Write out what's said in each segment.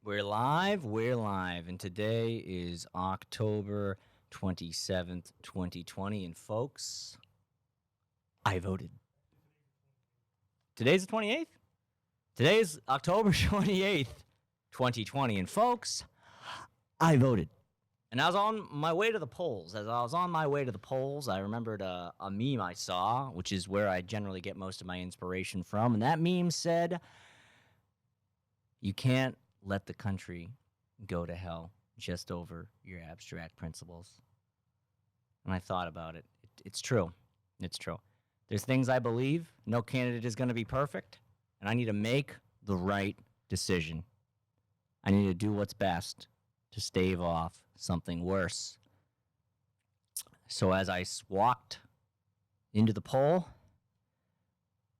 We're live, and today is October 27th, 2020. And folks, I voted. Today's the 28th? Today is October 28th, 2020. And folks, I voted. And I was on my way to the polls. As I was on my way to the polls, I remembered a meme I saw, which is where I generally get most of my inspiration from. And that meme said, "You can't let the country go to hell just over your abstract principles." And I thought about it. It's true. It's true. There's things I believe. No candidate is going to be perfect. And I need to make the right decision. I need to do what's best to stave off something worse. So as I walked into the poll,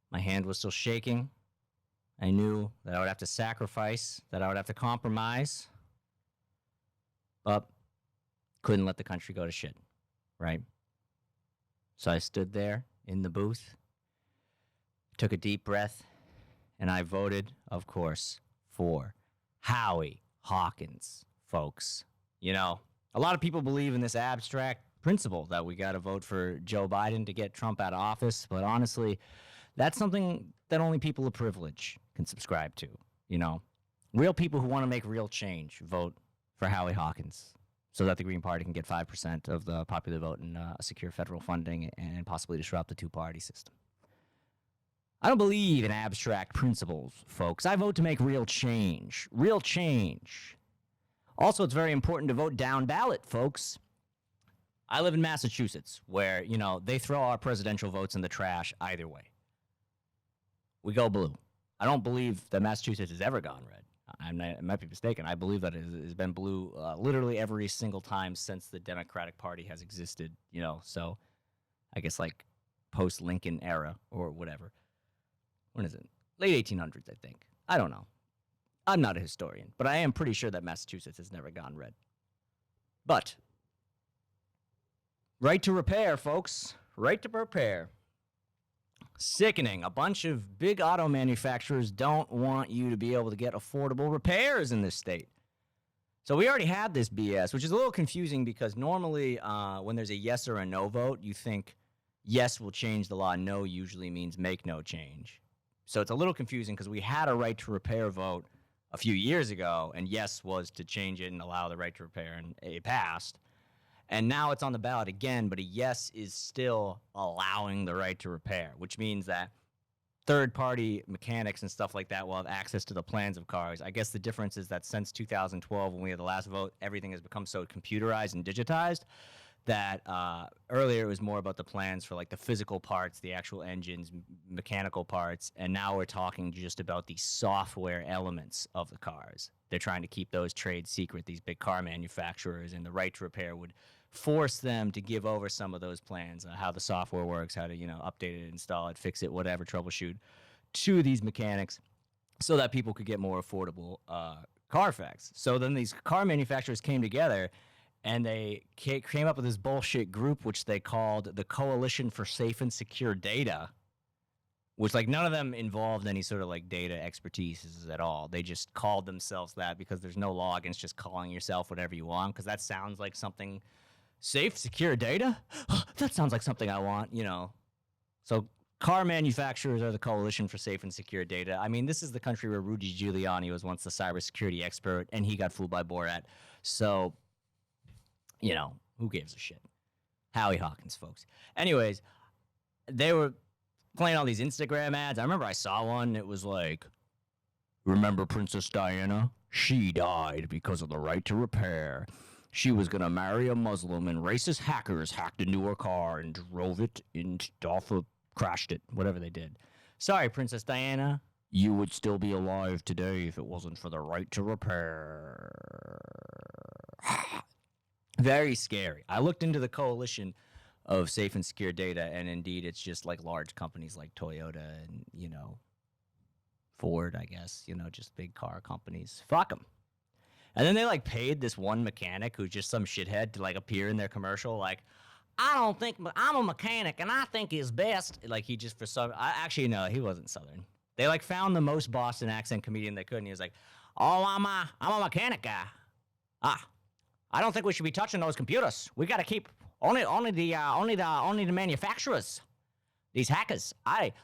my hand was still shaking. I knew that I would have to sacrifice, that I would have to compromise, but couldn't let the country go to shit, right? So I stood there in the booth, took a deep breath, and I voted, of course, for Howie Hawkins, folks. You know, a lot of people believe in this abstract principle that we got to vote for Joe Biden to get Trump out of office, but honestly, that's something that only people of privilege can subscribe to. You know, real people who want to make real change vote for Howie Hawkins so that the Green Party can get 5% of the popular vote and secure federal funding and possibly disrupt the two-party system. I don't believe in abstract principles, folks. I vote to make real change. Real change. Also, it's very important to vote down ballot, folks. I live in Massachusetts, where, you know, they throw our presidential votes in the trash either way. We go blue. I don't believe that Massachusetts has ever gone red. I might be mistaken. I believe that it has been blue literally every single time since the Democratic Party has existed, you know, so I guess like post-Lincoln era or whatever. When is it? Late 1800s, I think. I don't know. I'm not a historian, but I am pretty sure that Massachusetts has never gone red. But right to repair, folks. Right to repair. Sickening. A bunch of big auto manufacturers don't want you to be able to get affordable repairs in this state. So we already had this BS, which is a little confusing because normally when there's a yes or a no vote, you think yes will change the law. No usually means make no change. So it's a little confusing because we had a right to repair vote a few years ago, and yes was to change it and allow the right to repair, and it passed. And now it's on the ballot again, but a yes is still allowing the right to repair, which means that third-party mechanics and stuff like that will have access to the plans of cars. I guess the difference is that since 2012, when we had the last vote, everything has become so computerized and digitized that earlier it was more about the plans for like the physical parts, the actual engines, mechanical parts, and now we're talking just about the software elements of the cars. They're trying to keep those trade secret, these big car manufacturers, and the right to repair would force them to give over some of those plans, how the software works, how to, you know, update it, install it, fix it, whatever, troubleshoot, to these mechanics so that people could get more affordable Carfax. So then these car manufacturers came together and they came up with this bullshit group, which they called the Coalition for Safe and Secure Data, which, like, none of them involved any sort of, like, data expertise at all. They just called themselves that because there's no law against just calling yourself whatever you want, because that sounds like something. Safe, secure data? That sounds like something I want, you know. So car manufacturers are the Coalition for Safe and Secure Data. I mean, this is the country where Rudy Giuliani was once the cybersecurity expert, and he got fooled by Borat. So, you know, who gives a shit? Howie Hawkins, folks. Anyways, they were playing all these Instagram ads. I remember I saw one. It was like, remember Princess Diana? She died because of the right to repair. She was going to marry a Muslim, and racist hackers hacked into her car and drove it crashed it, whatever they did. Sorry, Princess Diana. You would still be alive today if it wasn't for the right to repair. Very scary. I looked into the Coalition of Safe and Secure Data, and indeed it's just like large companies like Toyota and, you know, Ford, I guess, you know, just big car companies. Fuck them. And then they, like, paid this one mechanic who's just some shithead to, like, appear in their commercial, like, I don't think, I'm a mechanic, and I think it's best. Like, he just, for some, actually, no, he wasn't Southern. They, like, found the most Boston accent comedian they could, and he was like, Oh, I'm a mechanic guy. I don't think we should be touching those computers. We got to keep only the manufacturers. These hackers.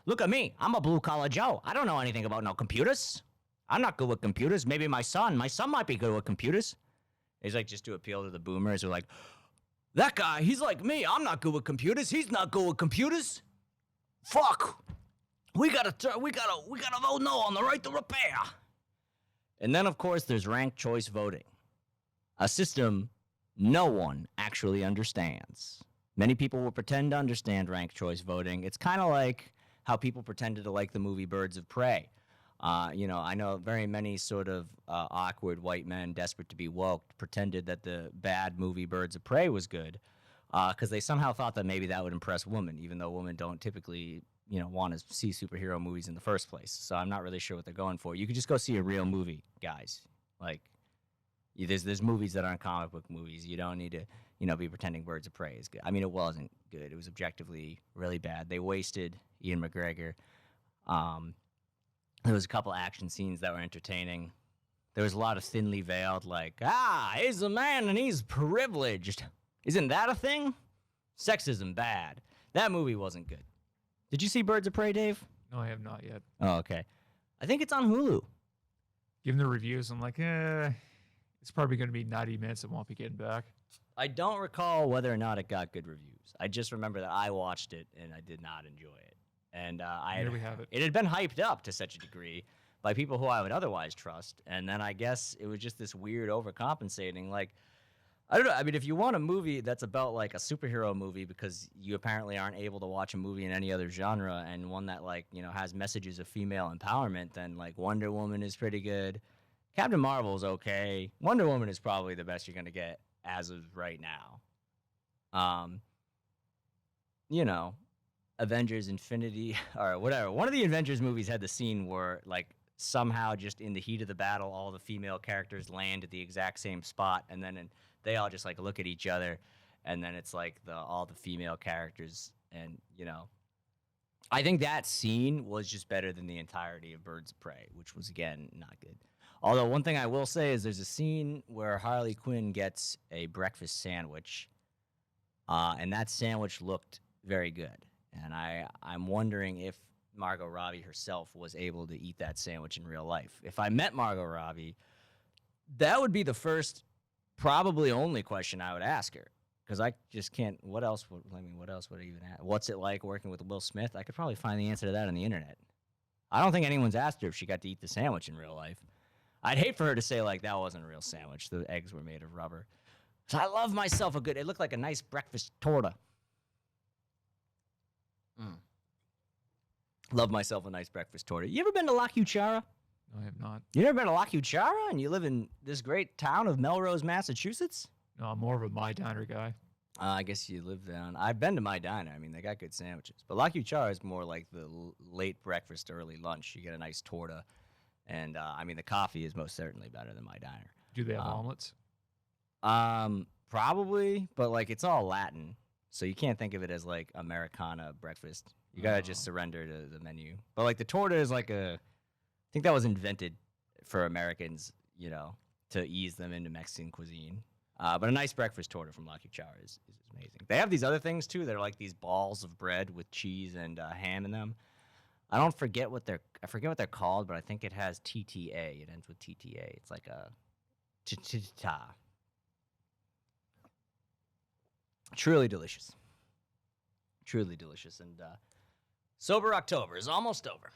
Look at me. I'm a blue collar Joe. I don't know anything about no computers. I'm not good with computers. Maybe my son might be good with computers. He's like, just to appeal to the boomers who are like, that guy, he's like me. I'm not good with computers. He's not good with computers. Fuck. We gotta vote no on the right to repair. And then, of course, there's ranked choice voting, a system no one actually understands. Many people will pretend to understand ranked choice voting. It's kind of like how people pretended to like the movie Birds of Prey. I know very many sort of awkward white men desperate to be woke pretended that the bad movie Birds of Prey was good because they somehow thought that maybe that would impress women, even though women don't typically, want to see superhero movies in the first place. So I'm not really sure what they're going for. You could just go see a real movie, guys. Like, there's movies that aren't comic book movies. You don't need to, be pretending Birds of Prey is good. I mean, it wasn't good. It was objectively really bad. They wasted Ian McGregor. There was a couple action scenes that were entertaining. There was a lot of thinly veiled, like, he's a man and he's privileged. Isn't that a thing? Sexism bad. That movie wasn't good. Did you see Birds of Prey, Dave? No, I have not yet. Oh, okay. I think it's on Hulu. Given the reviews, I'm like, it's probably going to be 90 minutes. It won't be getting back. I don't recall whether or not it got good reviews. I just remember that I watched it and I did not enjoy it. And Here we have it. It had been hyped up to such a degree by people who I would otherwise trust. And then I guess it was just this weird overcompensating. Like, I don't know. I mean, if you want a movie that's about like a superhero movie because you apparently aren't able to watch a movie in any other genre and one that like, has messages of female empowerment, then like Wonder Woman is pretty good. Captain Marvel's okay. Wonder Woman is probably the best you're going to get as of right now. Avengers Infinity or whatever. One of the Avengers movies had the scene where like somehow just in the heat of the battle, all the female characters land at the exact same spot, and then they all just like look at each other, and then it's like all the female characters, and I think that scene was just better than the entirety of Birds of Prey, which was again not good. Although one thing I will say is there's a scene where Harley Quinn gets a breakfast sandwich, and that sandwich looked very good. And I'm wondering if Margot Robbie herself was able to eat that sandwich in real life. If I met Margot Robbie, that would be the first, probably only question I would ask her. Because I just can't, what else would I even ask? What's it like working with Will Smith? I could probably find the answer to that on the internet. I don't think anyone's asked her if she got to eat the sandwich in real life. I'd hate for her to say, like, that wasn't a real sandwich. The eggs were made of rubber. So I love myself it looked like a nice breakfast torta. Love myself a nice breakfast torta. You ever been to La Cuchara? No, I have not. You never been to La Cuchara and you live in this great town of Melrose, Massachusetts? No, I'm more of a My Diner guy. I guess you live down. I've been to My Diner. I mean, they got good sandwiches. But La Cuchara is more like the late breakfast, early lunch. You get a nice torta. And, the coffee is most certainly better than My Diner. Do they have omelets? Probably, but, like, it's all Latin. So you can't think of it as, like, Americana breakfast. You got to just surrender to the menu. But, like, the torta is like I think that was invented for Americans, to ease them into Mexican cuisine. But a nice breakfast torta from La Cuchara is amazing. They have these other things, too. They're like these balls of bread with cheese and ham in them. I forget what they're called, but I think it has TTA. It ends with TTA. It's like a ta. Truly delicious. Truly delicious. And Sober October is almost over.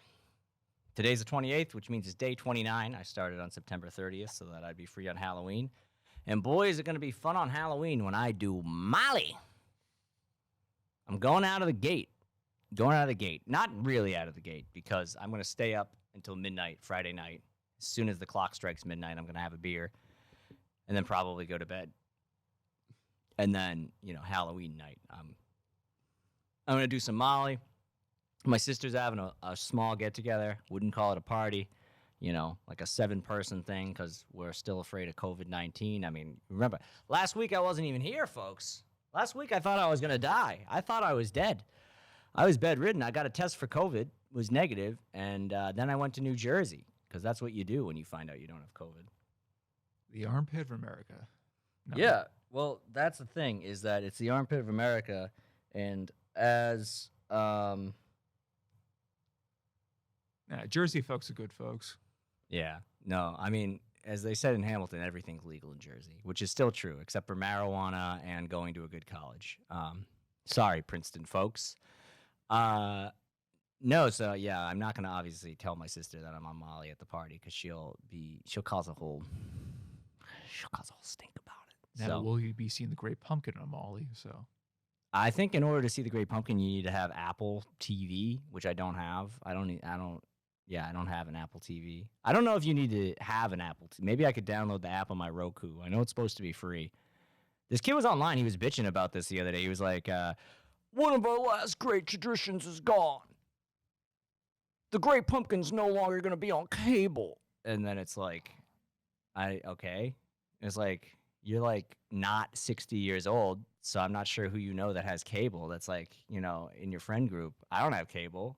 Today's the 28th, which means it's day 29. I started on September 30th so that I'd be free on Halloween. And boy, is it going to be fun on Halloween when I do Molly. I'm going out of the gate. Not really out of the gate, because I'm going to stay up until midnight Friday night. As soon as the clock strikes midnight, I'm going to have a beer and then probably go to bed. And then, Halloween night, I'm going to do some Molly. My sister's having a small get-together. Wouldn't call it a party, like a 7-person thing because we're still afraid of COVID-19. I mean, remember, last week I wasn't even here, folks. Last week I thought I was going to die. I thought I was dead. I was bedridden. I got a test for COVID, was negative, and then I went to New Jersey because that's what you do when you find out you don't have COVID. The armpit of America. No. Yeah, well, that's the thing is that it's the armpit of America, and as Nah, Jersey folks are good folks. yeah, no, I mean, as they said in Hamilton, everything's legal in Jersey, which is still true, except for marijuana and going to a good college. Sorry, Princeton folks. No, so yeah, I'm not gonna obviously tell my sister that I'm on Molly at the party because she'll cause a whole stink about it. Now, So will you be seeing the Great Pumpkin on Molly? So I think in order to see the Great Pumpkin, you need to have Apple TV, which I don't have. I don't have an Apple TV. I don't know if you need to have an Apple TV. Maybe I could download the app on my Roku. I know it's supposed to be free. This kid was online. He was bitching about this the other day. He was like, one of our last great traditions is gone. The Great Pumpkin's no longer going to be on cable. And then it's like, okay. It's like, you're like not 60 years old, so I'm not sure who you know that has cable. That's like, in your friend group. I don't have cable.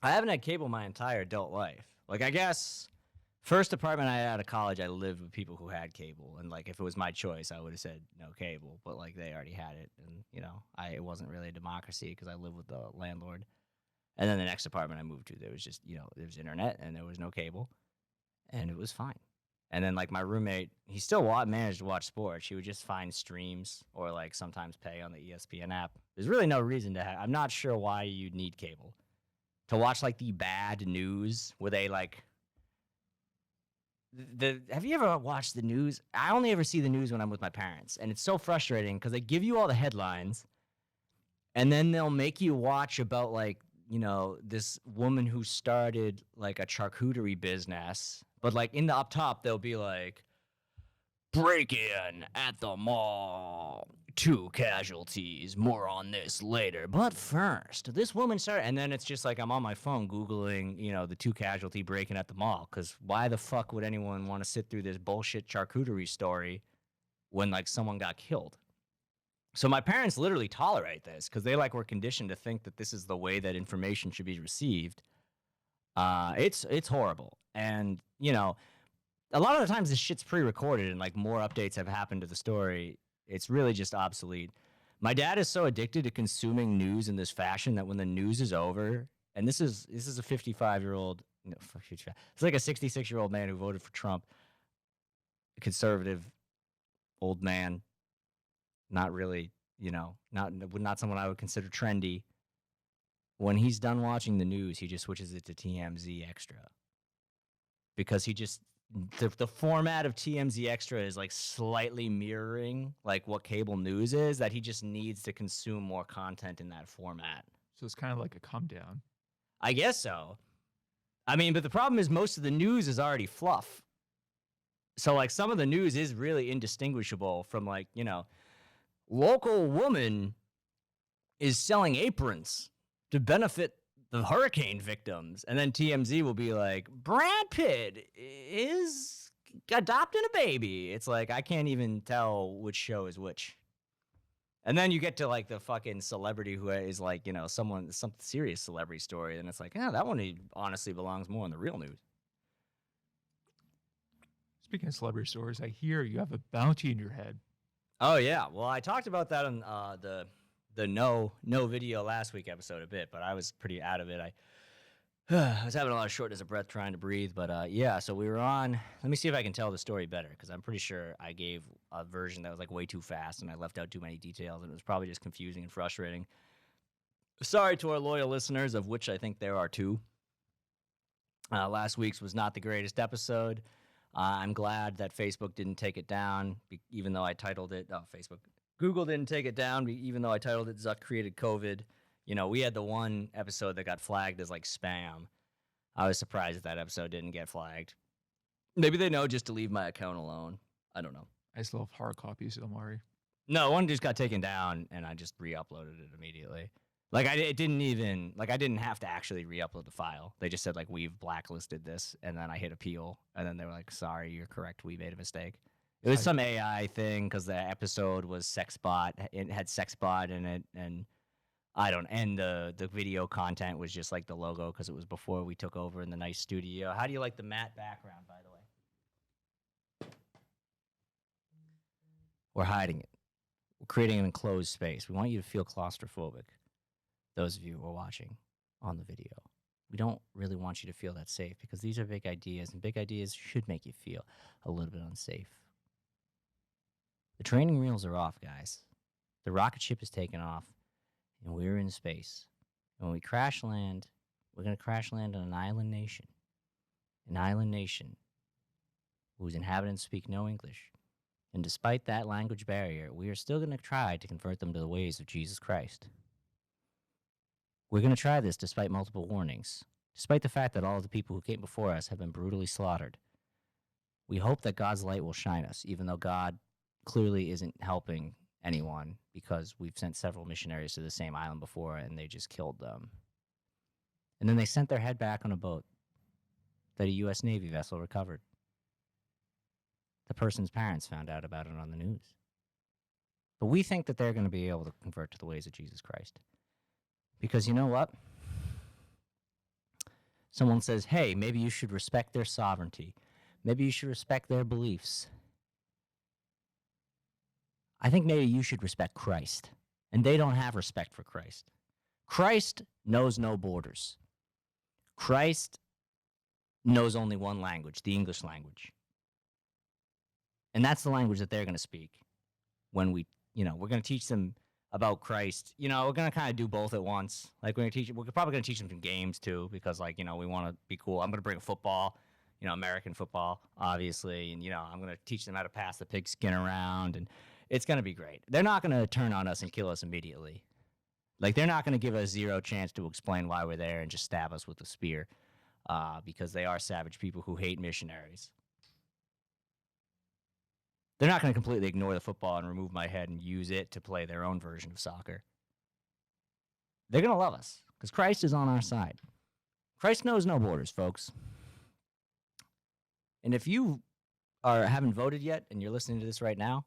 I haven't had cable my entire adult life. Like, I guess first apartment I had out of college, I lived with people who had cable. And, like, if it was my choice, I would have said no cable. But, like, they already had it. And, it wasn't really a democracy because I lived with the landlord. And then the next apartment I moved to, there was just, there was internet and there was no cable. And it was fine. And then, like, my roommate, he still managed to watch sports. He would just find streams or, like, sometimes pay on the ESPN app. There's really no reason to have. I'm not sure why you'd need cable. To watch, like, the bad news where they, like, have you ever watched the news? I only ever see the news when I'm with my parents, and it's so frustrating because they give you all the headlines, and then they'll make you watch about, like, this woman who started, like, a charcuterie business, but, like, in the up top, they'll be like, break-in at the mall. 2 casualties. More on this later. But first, this woman started... And then it's just like I'm on my phone Googling, the 2 casualty break-in at the mall. Because why the fuck would anyone want to sit through this bullshit charcuterie story when, like, someone got killed? So my parents literally tolerate this because they, like, were conditioned to think that this is the way that information should be received. It's horrible. And, a lot of the times this shit's pre-recorded and, like, more updates have happened to the story. It's really just obsolete. My dad is so addicted to consuming news in this fashion that when the news is over, and this is a 55-year-old, no, 55, it's like a 66-year-old man who voted for Trump, a conservative old man, not really, not someone I would consider trendy. When he's done watching the news, he just switches it to TMZ Extra. Because he just... The format of TMZ Extra is, like, slightly mirroring, like, what cable news is, that he just needs to consume more content in that format. So it's kind of like a come down. I guess so. I mean, but the problem is most of the news is already fluff. So, like, some of the news is really indistinguishable from, like, local woman is selling aprons to benefit the hurricane victims, and then TMZ will be like, Brad Pitt is adopting a baby. It's like, I can't even tell which show is which. And then you get to, like, the fucking celebrity who is, like, some serious celebrity story, and it's like, that one honestly belongs more in the real news. Speaking of celebrity stories, I hear you have a bounty in your head. Oh yeah, well, I talked about that on the no video last week episode a bit, but I was pretty out of it. I was having a lot of shortness of breath trying to breathe, but yeah, so we were on... Let me see if I can tell the story better, because I'm pretty sure I gave a version that was, like, way too fast, and I left out too many details, and it was probably just confusing and frustrating. Sorry to our loyal listeners, of which I think there are 2. Last week's was not the greatest episode. I'm glad that Facebook didn't take it down, even though I titled it... Oh, Google didn't take it down, even though I titled it Zuck Created COVID. We had the one episode that got flagged as, like, spam. I was surprised that episode didn't get flagged. Maybe they know just to leave my account alone. I don't know. I still have hard copies, don't worry. No, one just got taken down, and I just re-uploaded it immediately. Like, I didn't have to actually re-upload the file. They just said, like, we've blacklisted this, and then I hit appeal, and then they were like, sorry, you're correct, we made a mistake. It was some AI thing because the episode was Sexbot. It had Sexbot in it, and I don't. And the video content was just like the logo because it was before we took over in the nice studio. How do you like the matte background, by the way? We're hiding it. We're creating an enclosed space. We want you to feel claustrophobic. Those of you who are watching on the video, we don't really want you to feel that safe because these are big ideas, and big ideas should make you feel a little bit unsafe. The training wheels are off, guys. The rocket ship is taking off, and we're in space. And when we crash land, we're going to crash land on an island nation. An island nation whose inhabitants speak no English. And despite that language barrier, we are still going to try to convert them to the ways of Jesus Christ. We're going to try this despite multiple warnings, despite the fact that all of the people who came before us have been brutally slaughtered. We hope that God's light will shine us, even though God clearly isn't helping anyone because we've sent several missionaries to the same island before and they just killed them. And then they sent their head back on a boat that a U.S. Navy vessel recovered. The person's parents found out about it on the news. But we think that they're going to be able to convert to the ways of Jesus Christ. Because you know what? Someone says, hey, maybe you should respect their sovereignty. Maybe you should respect their beliefs. I think maybe you should respect Christ. And they don't have respect for Christ. Christ knows no borders. Christ knows only one language, the English language. And that's the language that they're going to speak when we're going to teach them about Christ. We're going to kind of do we're probably going to teach them some games too, because we want to be cool. I'm going to bring football, American football, obviously. And, I'm going to teach them how to pass the pigskin around, and it's going to be great. They're not going to turn on us and kill us immediately. They're not going to give us zero chance to explain why we're there and just stab us with a spear, because they are savage people who hate missionaries. They're not going to completely ignore the football and remove my head and use it to play their own version of soccer. They're going to love us because Christ is on our side. Christ knows no borders, folks. And if you haven't voted yet and you're listening to this right now,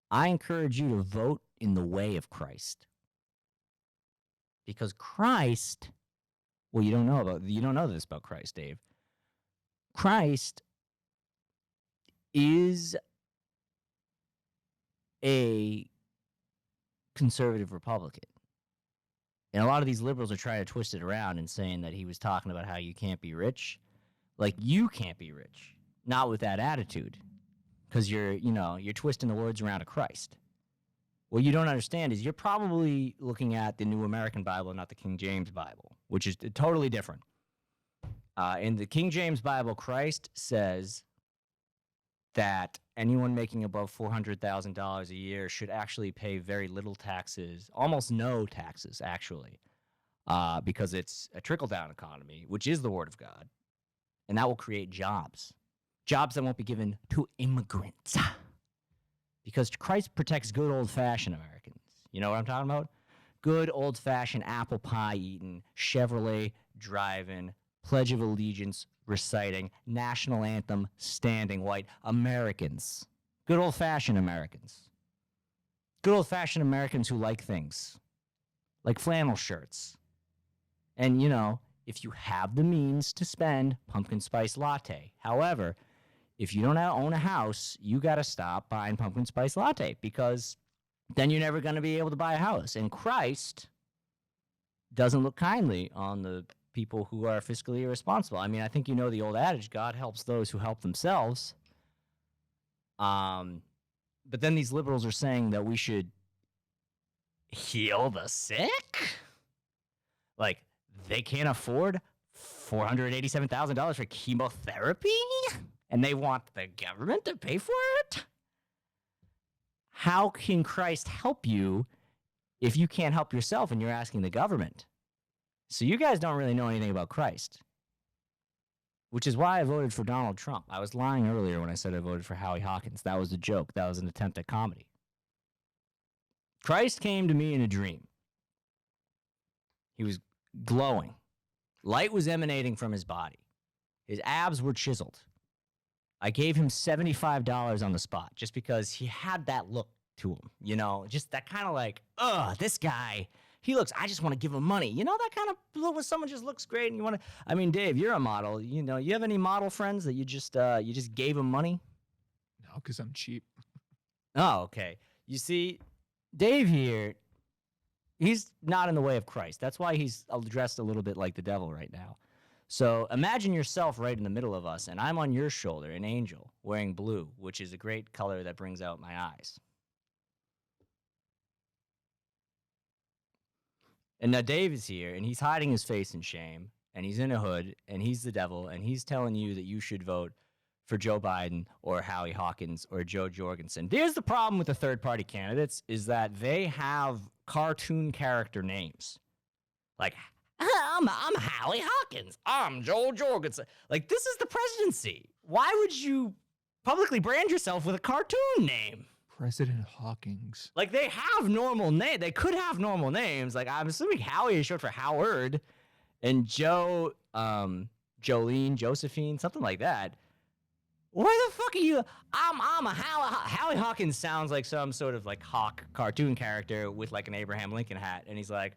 I encourage you to vote in the way of Christ. Because Christ, well, you don't know this about Christ, Dave. Christ is a conservative Republican. And a lot of these liberals are trying to twist it around and saying that he was talking about how you can't be rich. You can't be rich. Not with that attitude. Because you're twisting the words around to Christ. What you don't understand is you're probably looking at the New American Bible, not the King James Bible, which is totally different. In the King James Bible, Christ says that anyone making above $400,000 a year should actually pay very little taxes, almost no taxes, actually, because it's a trickle-down economy, which is the Word of God, and that will create jobs that won't be given to immigrants, because Christ protects good old-fashioned Americans. You know what I'm talking about? Good old-fashioned apple pie eating, Chevrolet driving, Pledge of Allegiance reciting, national anthem standing white Americans. Good old-fashioned Americans. Good old-fashioned Americans who like things. Like flannel shirts. And, if you have the means to spend, pumpkin spice latte. However, if you don't own a house, you got to stop buying pumpkin spice latte, because then you're never going to be able to buy a house. And Christ doesn't look kindly on the people who are fiscally irresponsible. I mean, I think the old adage, God helps those who help themselves. But then these liberals are saying that we should heal the sick? They can't afford $487,000 for chemotherapy? And they want the government to pay for it? How can Christ help you if you can't help yourself and you're asking the government? So you guys don't really know anything about Christ, which is why I voted for Donald Trump. I was lying earlier when I said I voted for Howie Hawkins. That was a joke. That was an attempt at comedy. Christ came to me in a dream. He was glowing. Light was emanating from his body. His abs were chiseled. I gave him $75 on the spot just because he had that look to him, just that kind of this guy he looks, I just want to give him money. You know, that kind of look when someone just looks great and you want to, I mean, Dave, you're a model. You know, you have any model friends that you just gave them money? No, because I'm cheap. Oh, okay. You see, Dave here, he's not in the way of Christ. That's why he's dressed a little bit like the devil right now. So imagine yourself right in the middle of us, and I'm on your shoulder, an angel, wearing blue, which is a great color that brings out my eyes. And now Dave is here, and he's hiding his face in shame, and he's in a hood, and he's the devil, and he's telling you that you should vote for Joe Biden or Howie Hawkins or Joe Jorgensen. There's the problem with the third-party candidates is that they have cartoon character names. Like, I'm Howie Hawkins. I'm Joe Jorgensen. Like, this is the presidency. Why would you publicly brand yourself with a cartoon name? President Hawkins. Like, they have normal names. They could have normal names. Like, I'm assuming Howie is short for Howard, and Joe, Jolene, Josephine, something like that. Why the fuck are you? I'm a Howie Hawkins sounds like some sort of like hawk cartoon character with like an Abraham Lincoln hat, and he's like,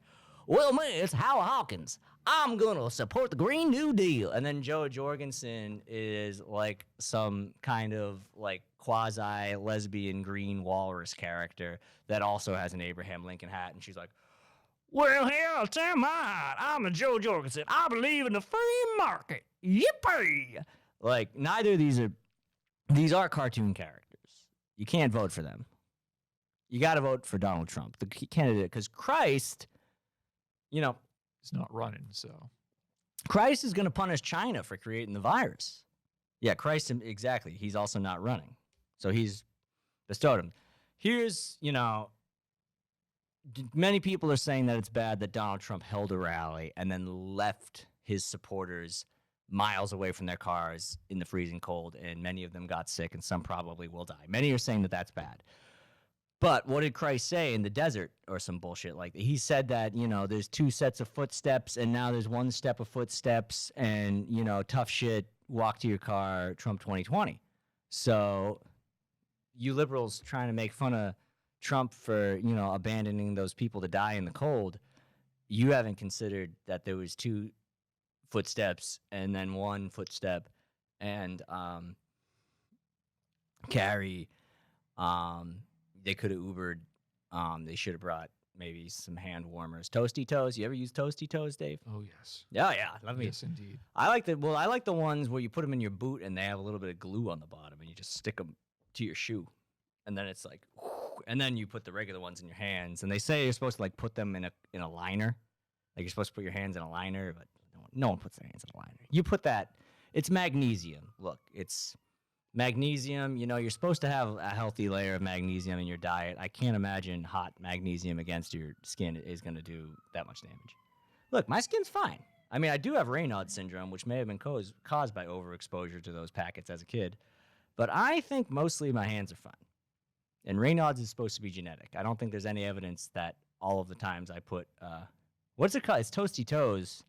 well, man, it's Howie Hawkins. I'm gonna support the Green New Deal. And then Joe Jorgensen is like some kind of like quasi lesbian green walrus character that also has an Abraham Lincoln hat, and she's like, well, hell, Tim, I'm a Joe Jorgensen. I believe in the free market. Yippee! Like, neither of these are cartoon characters. You can't vote for them. You got to vote for Donald Trump, the candidate, because Christ, you know, It's not running, so. Christ is going to punish China for creating the virus. Yeah, Christ, exactly. He's also not running. So he's bestowed him. Here's, you know, many people are saying that it's bad that Donald Trump held a rally and then left his supporters miles away from their cars in the freezing cold, and many of them got sick, and some probably will die. Many are saying that that's bad. But what did Christ say in the desert or some bullshit like that? He said that, you know, there's 2 sets of footsteps, and now there's 1 step of footsteps, and, you know, tough shit, walk to your car, Trump 2020. So you liberals trying to make fun of Trump for, you know, abandoning those people to die in the cold, you haven't considered that there was 2 footsteps and then 1 footstep, and Carrie, they could have Ubered. They should have brought maybe some hand warmers. Toasty Toes. You ever use Toasty Toes, Dave? Oh, yes. Yeah. Let me. Yes, indeed. I like the ones where you put them in your boot and they have a little bit of glue on the bottom, and you just stick them to your shoe, and then it's like, and then you put the regular ones in your hands. And they say you're supposed to like put them in a liner, like you're supposed to put your hands in a liner, but no one puts their hands in a liner. You put that. It's magnesium. Look, it's magnesium. You know, you're supposed to have a healthy layer of magnesium in your diet. I can't imagine hot magnesium against your skin is going to do that much damage. Look, my skin's fine. I mean, I do have Raynaud's syndrome, which may have been caused by overexposure to those packets as a kid. But I think mostly my hands are fine. And Raynaud's is supposed to be genetic. I don't think there's any evidence that all of the times I put, what's it called? It's Toasty Toes.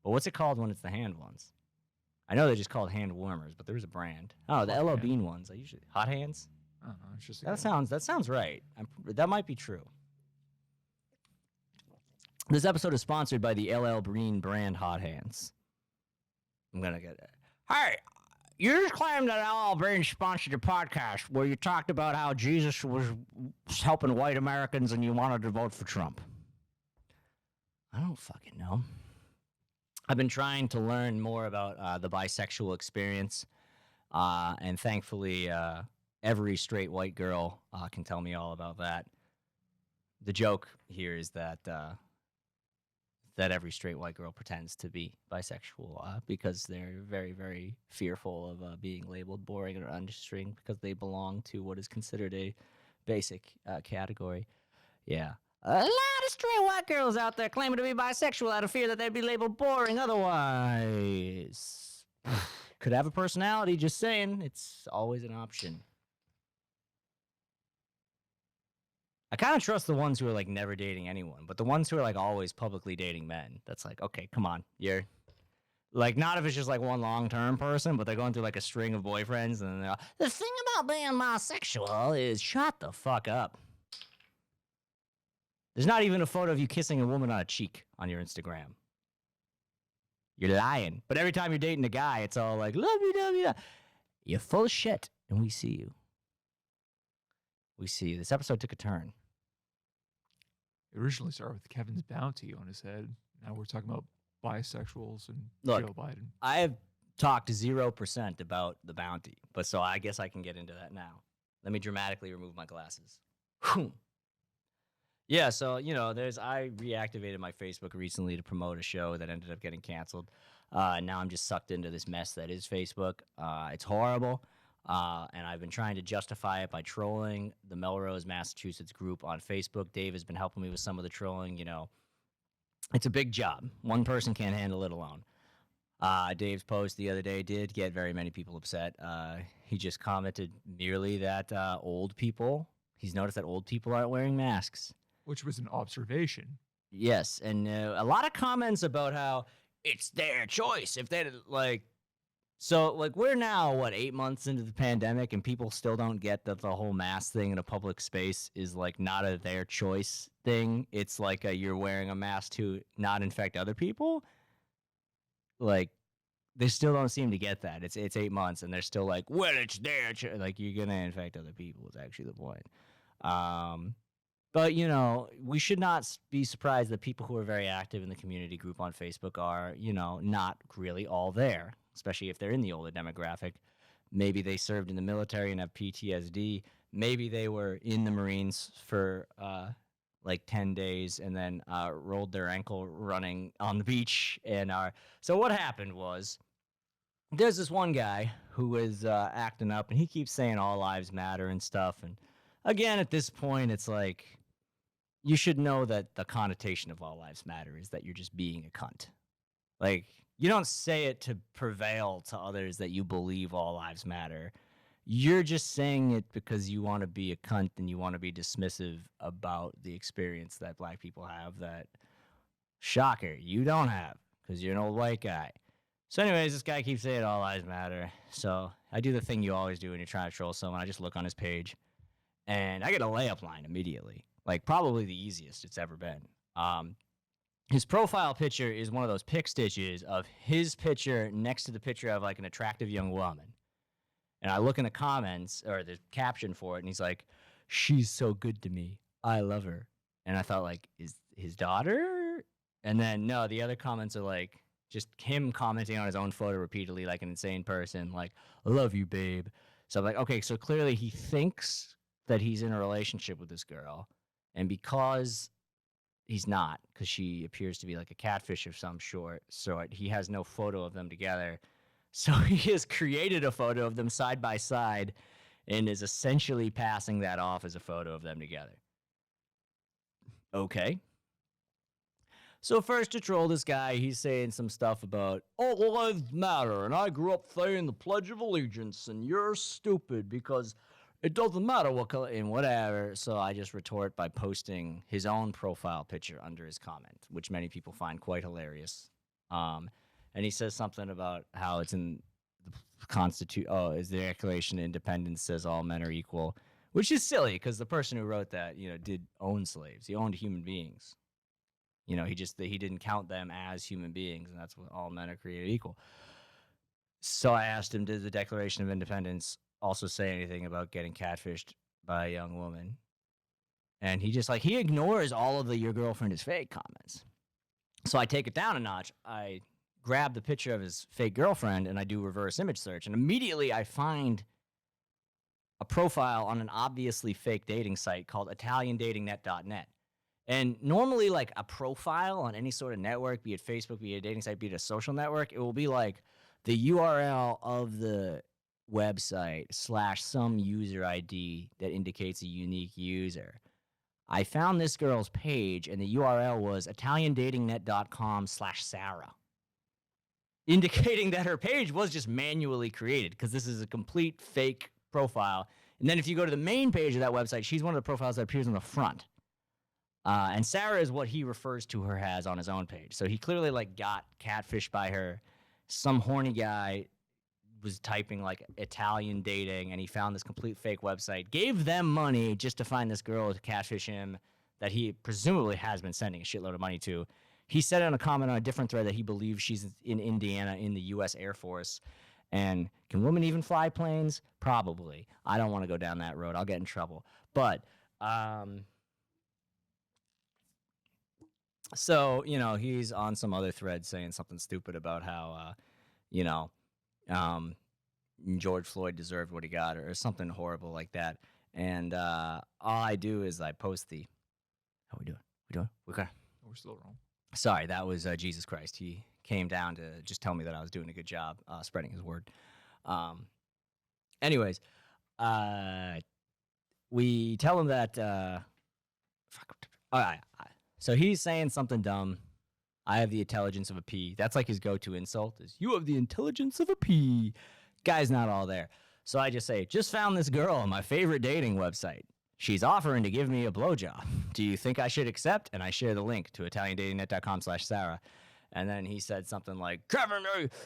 But what's it called when it's the hand ones? I know they're just called hand warmers, but there's a brand. Oh, the LL Bean ones. I usually hot hands. I don't know. It's just That sounds right. That might be true. This episode is sponsored by the LL Bean brand Hot Hands. I'm gonna get it. Hey, you just claimed that LL Bean sponsored your podcast where you talked about how Jesus was helping white Americans and you wanted to vote for Trump. I don't fucking know. I've been trying to learn more about the bisexual experience, and thankfully, every straight white girl can tell me all about that. The joke here is that every straight white girl pretends to be bisexual because they're very, very fearful of being labeled boring or understring because they belong to what is considered a basic category. Yeah. A lot of straight white girls out there claiming to be bisexual out of fear that they'd be labeled boring otherwise. Could have a personality, just saying. It's always an option. I kind of trust the ones who are like never dating anyone, but the ones who are like always publicly dating men, that's like, okay, come on. You're like, not if it's just like one long-term person, but they're going through like a string of boyfriends, and they're like, the thing about being bisexual is shut the fuck up. There's not even a photo of you kissing a woman on a cheek on your Instagram. You're lying. But every time you're dating a guy, it's all like, love you, love you. You're full of shit, and we see you. We see you. This episode took a turn. It originally started with Kevin's bounty on his head. Now we're talking about bisexuals and Look, Joe Biden. I have talked 0% about the bounty, but so I guess I can get into that now. Let me dramatically remove my glasses. Yeah, so I reactivated my Facebook recently to promote a show that ended up getting canceled. Now I'm just sucked into this mess that is Facebook. It's horrible, and I've been trying to justify it by trolling the Melrose, Massachusetts group on Facebook. Dave has been helping me with some of the trolling. It's a big job. One person can't handle it alone. Dave's post the other day did get very many people upset. He just commented merely that he's noticed that old people aren't wearing masks. Which was an observation. Yes, and a lot of comments about how it's their choice. If they we're now 8 months into the pandemic, and people still don't get that the whole mask thing in a public space is like not a their choice thing. It's like you're wearing a mask to not infect other people. Like, they still don't seem to get that. It's 8 months, and they're still like, well, it's their choice. Like, you're gonna infect other people. Is actually the point. But, we should not be surprised that people who are very active in the community group on Facebook are, not really all there, especially if they're in the older demographic. Maybe they served in the military and have PTSD. Maybe they were in the Marines for 10 days and then rolled their ankle running on the beach. So what happened was, there's this one guy who was acting up, and he keeps saying all lives matter and stuff. And again, at this point, it's like, you should know that the connotation of all lives matter is that you're just being a cunt. Like, you don't say it to prevail to others that you believe all lives matter. You're just saying it because you want to be a cunt and you want to be dismissive about the experience that black people have that, shocker, you don't have because you're an old white guy. So anyways, this guy keeps saying all lives matter. So I do the thing you always do when you're trying to troll someone. I just look on his page, and I get a layup line immediately. Like, probably the easiest it's ever been. His profile picture is one of those pick stitches of his picture next to the picture of, like, an attractive young woman. And I look in the comments, or the caption for it, and he's like, she's so good to me. I love her. And I thought, like, is his daughter? And then, no, the other comments are, like, just him commenting on his own photo repeatedly like an insane person. Like, I love you, babe. So I'm like, okay, so clearly he thinks that he's in a relationship with this girl. And because he's not, because she appears to be like a catfish of some sort, he has no photo of them together. So he has created a photo of them side by side and is essentially passing that off as a photo of them together. Okay. So first, to troll this guy, he's saying some stuff about, all lives matter, and I grew up saying the Pledge of Allegiance, and you're stupid because it doesn't matter what color and whatever. So I just retort by posting his own profile picture under his comment, which many people find quite hilarious. And he says something about how it's in the Constitution. Oh, is the Declaration of Independence says all men are equal, which is silly because the person who wrote that, did own slaves. He owned human beings. He didn't count them as human beings, and that's what all men are created equal. So I asked him, did the Declaration of Independence also say anything about getting catfished by a young woman? And he ignores all of the "your girlfriend is fake" comments. So I take it down a notch. I grab the picture of his fake girlfriend and I do reverse image search, and immediately I find a profile on an obviously fake dating site called ItalianDatingNet.net. And normally, like, a profile on any sort of network, be it Facebook, be it a dating site, be it a social network, it will be like the URL of the website / some user ID that indicates a unique user. I found this girl's page, and the URL was ItalianDatingNet.com/Sarah, indicating that her page was just manually created because this is a complete fake profile. And then if you go to the main page of that website, she's one of the profiles that appears on the front. And Sarah is what he refers to her as on his own page. So he clearly, like, got catfished by her. Some horny guy was typing, like, Italian dating, and he found this complete fake website, gave them money just to find this girl to catfish him. that he presumably has been sending a shitload of money to. He said in a comment on a different thread that he believes she's in Indiana in the U.S. Air Force. And can women even fly planes? Probably. I don't want to go down that road. I'll get in trouble. But so, he's on some other thread saying something stupid about how, George Floyd deserved what he got or something horrible like that. And all I do is I post the, how we doing? We doing? We okay? We're still wrong. Sorry, that was Jesus Christ. He came down to just tell me that I was doing a good job spreading his word. Anyways, we tell him that. All right. So he's saying something dumb. I have the intelligence of a pea. That's like his go-to insult is, you have the intelligence of a pea. Guy's not all there. So I just say, just found this girl on my favorite dating website. She's offering to give me a blowjob. Do you think I should accept? And I share the link to ItalianDatingNet.com/Sarah. And then he said something like, Kevin,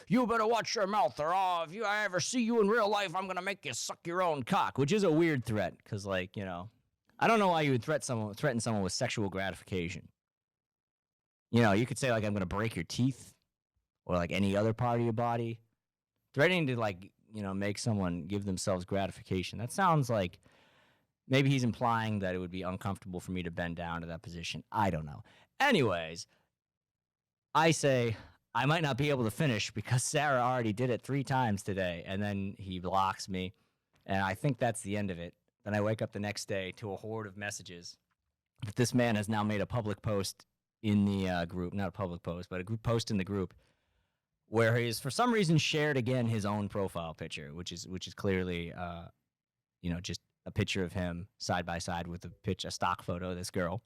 you better watch your mouth, or if I ever see you in real life, I'm going to make you suck your own cock, which is a weird threat because, I don't know why you would threaten someone with sexual gratification. You could say, I'm going to break your teeth or, any other part of your body. Threatening to, make someone give themselves gratification. That sounds like maybe he's implying that it would be uncomfortable for me to bend down to that position. I don't know. Anyways, I say I might not be able to finish because Sarah already did it 3 times today, and then he blocks me, and I think that's the end of it. Then I wake up the next day to a horde of messages that this man has now made a public post in the group, not a public post, but a group post in the group, where he has for some reason shared again his own profile picture, which is clearly, just a picture of him side by side with a stock photo of this girl.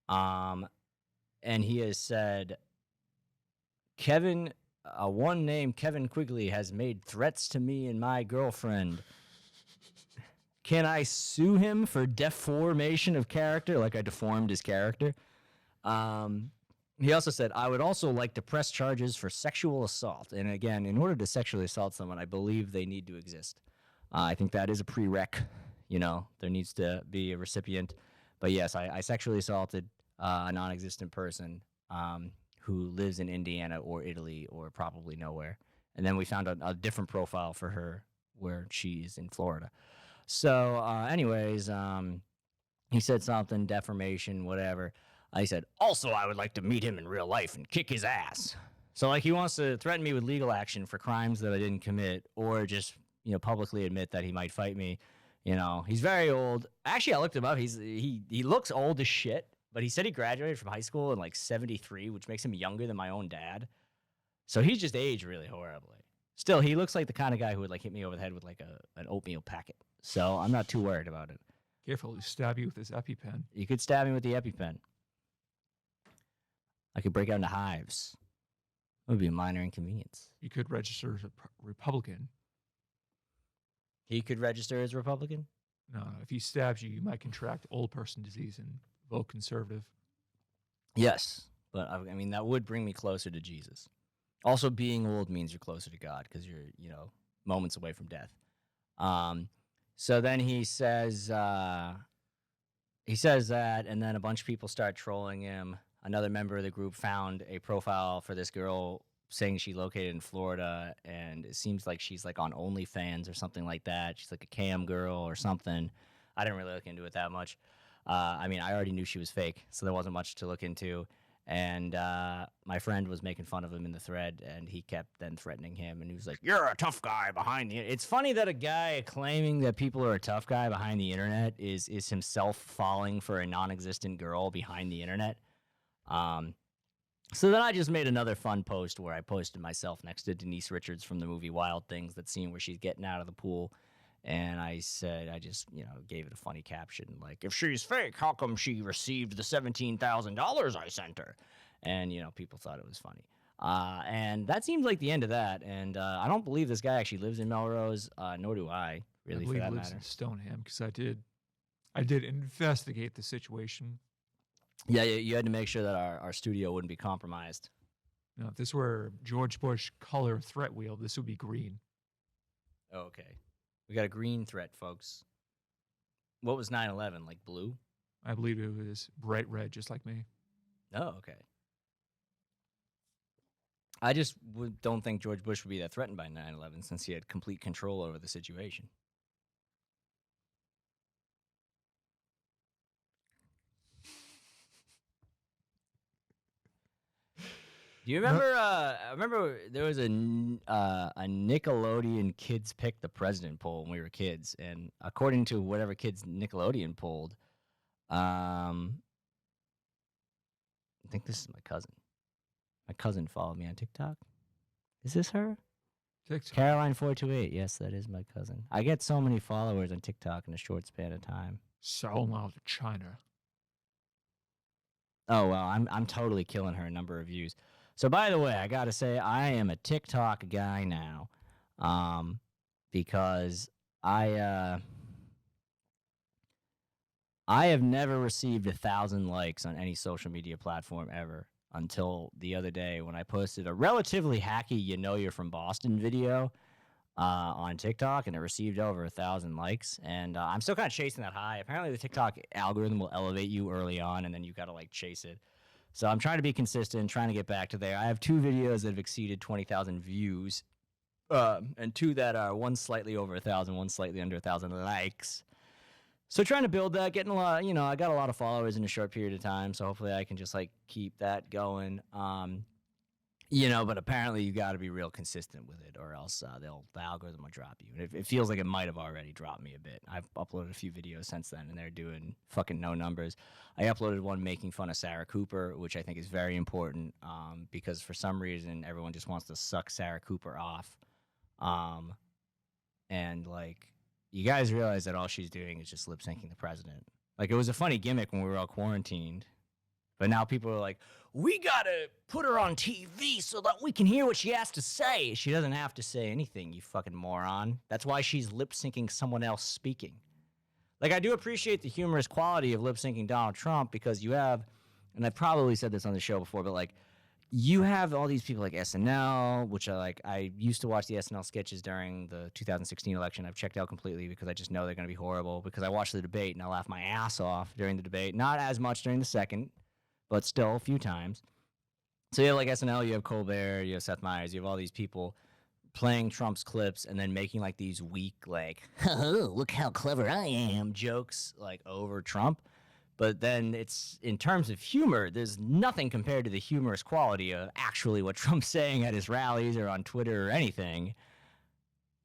And he has said, Kevin, one named Kevin Quigley has made threats to me and my girlfriend. Can I sue him for deformation of character? Like I deformed his character. He also said, I would also like to press charges for sexual assault. And again, in order to sexually assault someone, I believe they need to exist. I think that is a prereq. There needs to be a recipient. But yes, I sexually assaulted a non-existent person who lives in Indiana or Italy or probably nowhere. And then we found a different profile for her where she's in Florida. So anyways, he said something, deformation, whatever. I said, also, I would like to meet him in real life and kick his ass. So he wants to threaten me with legal action for crimes that I didn't commit or just, publicly admit that he might fight me. He's very old. Actually, I looked him up. He looks old as shit. But he said he graduated from high school in 73, which makes him younger than my own dad. So he's just aged really horribly. Still, he looks like the kind of guy who would hit me over the head with an oatmeal packet. So I'm not too worried about it. Careful, he'll stab you with his EpiPen. You could stab me with the EpiPen. I could break out into hives. It would be a minor inconvenience. You could register as a Republican. He could register as a Republican? No, if he stabs you, you might contract old person disease and vote conservative. Yes, but that would bring me closer to Jesus. Also, being old means you're closer to God because you're, moments away from death. So then he says that, and then a bunch of people start trolling him. Another member of the group found a profile for this girl saying she located in Florida, and it seems like she's on OnlyFans or something like that. She's like a cam girl or something. I didn't really look into it that much. I already knew she was fake, so there wasn't much to look into. And my friend was making fun of him in the thread, and he kept then threatening him. And he was like, you're a tough guy behind the... It's funny that a guy claiming that people are a tough guy behind the internet is himself falling for a non-existent girl behind the internet. So then I just made another fun post where I posted myself next to Denise Richards from the movie Wild Things, that scene where she's getting out of the pool. And I said, I just, gave it a funny caption, like, if she's fake, how come she received the $17,000 I sent her? And, people thought it was funny. And that seems like the end of that. And I don't believe this guy actually lives in Melrose, nor do I, really, for that lives matter. In Stoneham, because I did investigate the situation. Yeah, you had to make sure that our studio wouldn't be compromised. Now, if this were George Bush color threat wheel, this would be green. Oh, okay. We got a green threat, folks. What was 9/11? Blue? I believe it was bright red, just like me. Oh, okay. I just don't think George Bush would be that threatened by 9/11 since he had complete control over the situation. Do you remember? I remember there was a Nickelodeon Kids Pick the President poll when we were kids, and according to whatever kids Nickelodeon polled, I think this is my cousin. My cousin followed me on TikTok. Is this her? TikTok. Caroline428. Yes, that is my cousin. I get so many followers on TikTok in a short span of time. Selling out to China. Oh well, I'm totally killing her number of views. So by the way, I gotta say I am a TikTok guy now, because I have never received 1,000 likes on any social media platform ever until the other day when I posted a relatively hacky "You know you're from Boston" video on TikTok, and it received over 1,000 likes. And I'm still kind of chasing that high. Apparently, the TikTok algorithm will elevate you early on, and then you got to like chase it. So I'm trying to be consistent, trying to get back to there. I have 2 videos that have exceeded 20,000 views, and 2 that are one slightly over 1,000, one slightly under 1,000 likes. So trying to build that, getting a lot, I got a lot of followers in a short period of time. So hopefully I can just like keep that going. But apparently you got to be real consistent with it, or else the algorithm will drop you. And it feels like it might have already dropped me a bit. I've uploaded a few videos since then, and they're doing fucking no numbers. I uploaded one making fun of Sarah Cooper, which I think is very important, because for some reason everyone just wants to suck Sarah Cooper off. And like, you guys realize that all she's doing is just lip syncing the president. Like, it was a funny gimmick when we were all quarantined, but now people are like, we gotta put her on TV so that we can hear what she has to say. She doesn't have to say anything, you fucking moron. That's why she's lip syncing someone else speaking. Like, I do appreciate the humorous quality of lip syncing Donald Trump, because you have, and I've probably said this on the show before, but like, you have all these people like SNL, which I used to watch the SNL sketches during the 2016 election. I've checked out completely because I just know they're going to be horrible, because I watched the debate and I laughed my ass off during the debate. Not as much during the second, but still a few times. So you have like SNL, you have Colbert, you have Seth Meyers, you have all these people playing Trump's clips and then making like these weak, like, oh, look how clever I am jokes like over Trump. But then it's, in terms of humor, there's nothing compared to the humorous quality of actually what Trump's saying at his rallies or on Twitter or anything.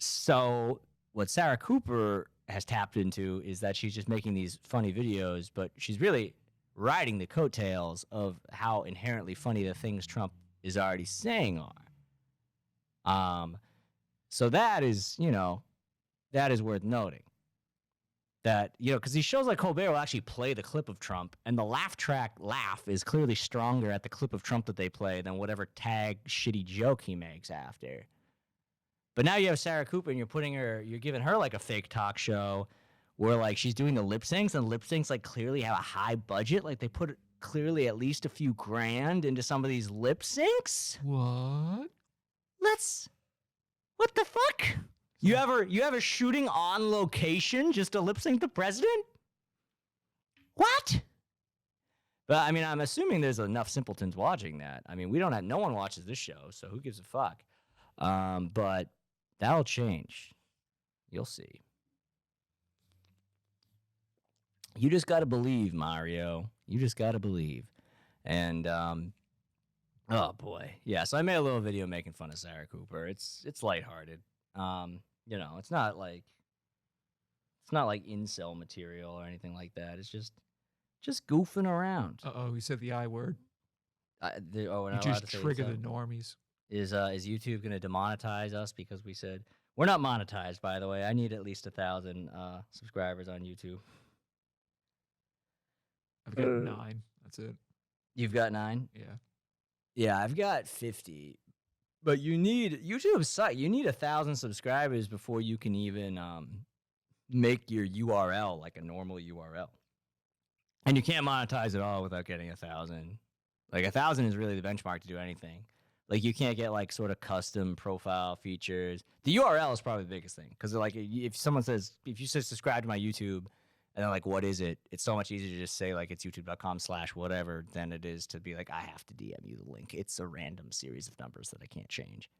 So what Sarah Cooper has tapped into is that she's just making these funny videos, but she's really riding the coattails of how inherently funny the things Trump is already saying are. So that is, that is worth noting. That, because these shows like Colbert will actually play the clip of Trump, and the laugh track laugh is clearly stronger at the clip of Trump that they play than whatever tag shitty joke he makes after. But now you have Sarah Cooper, and you're giving her like a fake talk show where like she's doing the lip syncs, and lip syncs like clearly have a high budget. Like, they put clearly at least a few grand into some of these lip syncs. What? What the fuck? You ever shooting on location just to lip sync the president? What? But I mean, I'm assuming there's enough simpletons watching that. I mean, no one watches this show, so who gives a fuck? But that'll change. You'll see. You just gotta believe, Mario. You just gotta believe. And oh boy, yeah. So I made a little video making fun of Sarah Cooper. It's lighthearted. It's not like incel material or anything like that. It's just goofing around. Uh-oh, he said the I word. We're You not allowed just to say trigger the incel. normies. Is YouTube gonna demonetize us because we said we're not monetized? By the way, I need at least 1,000 subscribers on YouTube. I've got 9. That's it. You've got 9. Yeah. Yeah, I've got 50. But you need 1,000 subscribers before you can even make your URL like a normal URL. And you can't monetize at all without getting 1,000. Like 1,000 is really the benchmark to do anything. Like, you can't get like sort of custom profile features. The URL is probably the biggest thing, because like if you say subscribe to my YouTube, And then, like, what is it? It's so much easier to just say, like, it's youtube.com/whatever than it is to be like, I have to DM you the link. It's a random series of numbers that I can't change.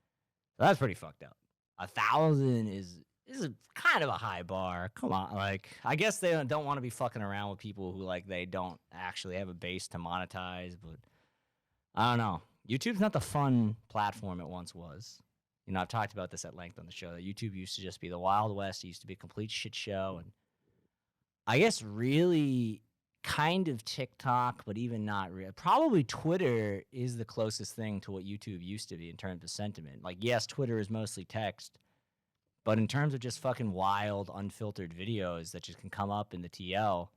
So that's pretty fucked up. 1,000 is a kind of a high bar. Come on, like, I guess they don't want to be fucking around with people who, like, they don't actually have a base to monetize, but I don't know. YouTube's not the fun platform it once was. You know, I've talked about this at length on the show, that YouTube used to just be the Wild West. It used to be a complete shit show, and I guess really kind of TikTok, but even not really. Probably Twitter is the closest thing to what YouTube used to be in terms of sentiment. Like, yes, Twitter is mostly text, but in terms of just fucking wild, unfiltered videos that just can come up in the TL,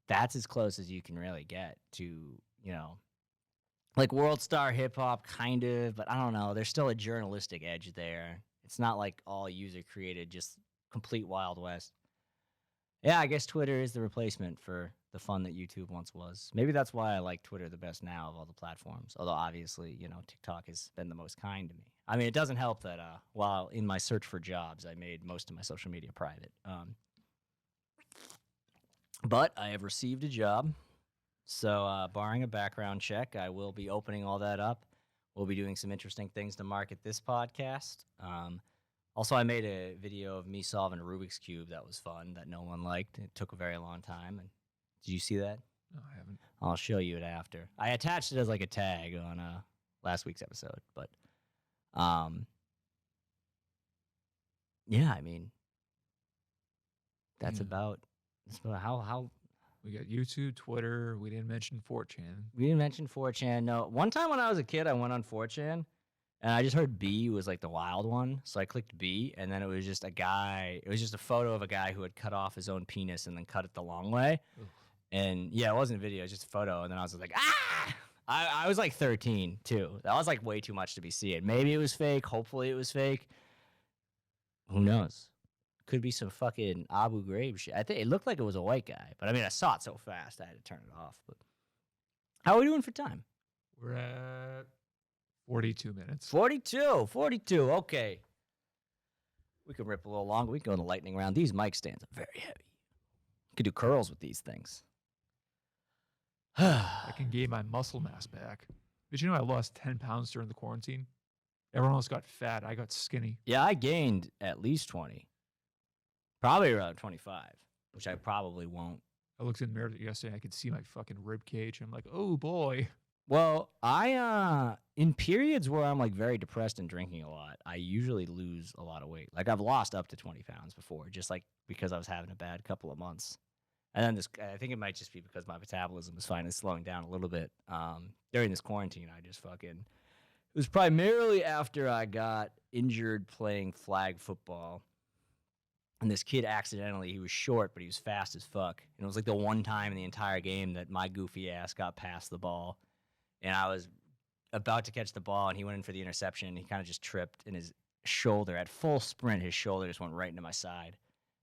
that's as close as you can really get to, you know, like World Star Hip Hop, kind of, but I don't know. There's still a journalistic edge there. It's not like all user created, just complete Wild West. Yeah, I guess Twitter is the replacement for the fun that YouTube once was. Maybe that's why I like Twitter the best now of all the platforms. Although obviously, you know, TikTok has been the most kind to me. I mean, it doesn't help that while in my search for jobs, I made most of my social media private. But I have received a job. So barring a background check, I will be opening all that up. We'll be doing some interesting things to market this podcast. Also, I made a video of me solving a Rubik's Cube that was fun, that no one liked. It took a very long time. And did you see that? No, I haven't. I'll show you it after. I attached it as like a tag on last week's episode. But yeah, I mean, that's about how We got YouTube, Twitter. We didn't mention 4chan. we didn't mention 4chan. No, one time when I was a kid, I went on 4chan. And I just heard B was like the wild one. So I clicked B, and then it was just a guy. It was just a photo of a guy who had cut off his own penis and then cut it the long way. Ugh. And yeah, it wasn't a video. It was just a photo. And then I was like, ah! I was like 13, too. That was like way too much to be seeing. Maybe it was fake. Hopefully it was fake. Who knows? Could be some fucking Abu Ghraib shit. I think it looked like it was a white guy. But I mean, I saw it so fast, I had to turn it off. But how are we doing for time? We're at 42 minutes. 42. Okay. We can rip a little longer. We can go in the lightning round. These mic stands are very heavy. You could do curls with these things. I can gain my muscle mass back. Did you know I lost 10 pounds during the quarantine? Everyone else got fat. I got skinny. Yeah, I gained at least 20. Probably around 25, which I probably won't. I looked in the mirror yesterday. I could see my fucking rib cage. I'm like, oh boy. Well, I in periods where I'm like very depressed and drinking a lot, I usually lose a lot of weight. Like I've lost up to 20 pounds before, just like because I was having a bad couple of months. And then I think it might just be because my metabolism is finally slowing down a little bit. During this quarantine, I just fucking, it was primarily after I got injured playing flag football. And this kid accidentally, he was short, but he was fast as fuck. And it was like the one time in the entire game that my goofy ass got past the ball. And I was about to catch the ball, and he went in for the interception, and he kind of just tripped, and his shoulder, at full sprint, his shoulder just went right into my side,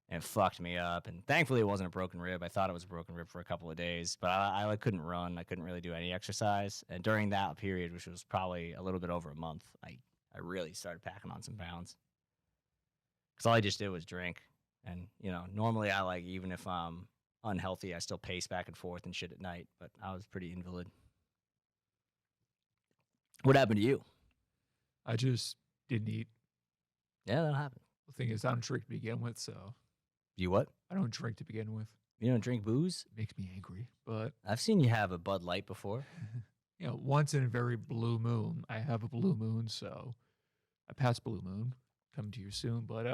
and it fucked me up. And thankfully, it wasn't a broken rib. I thought it was a broken rib for a couple of days, but I like, couldn't run. I couldn't really do any exercise. And during that period, which was probably a little bit over a month, I really started packing on some pounds. Because all I just did was drink. And, you know, normally I like, even if I'm unhealthy, I still pace back and forth and shit at night, but I was pretty invalid. What happened to you? I just didn't eat. Yeah, that happened. The thing is, I don't drink to begin with, so You what? I don't drink to begin with. You don't drink booze? It makes me angry. But, I've seen you have a Bud Light before. you know, once in a very blue moon, I have a blue moon, so I passed blue moon. Coming to you soon. But,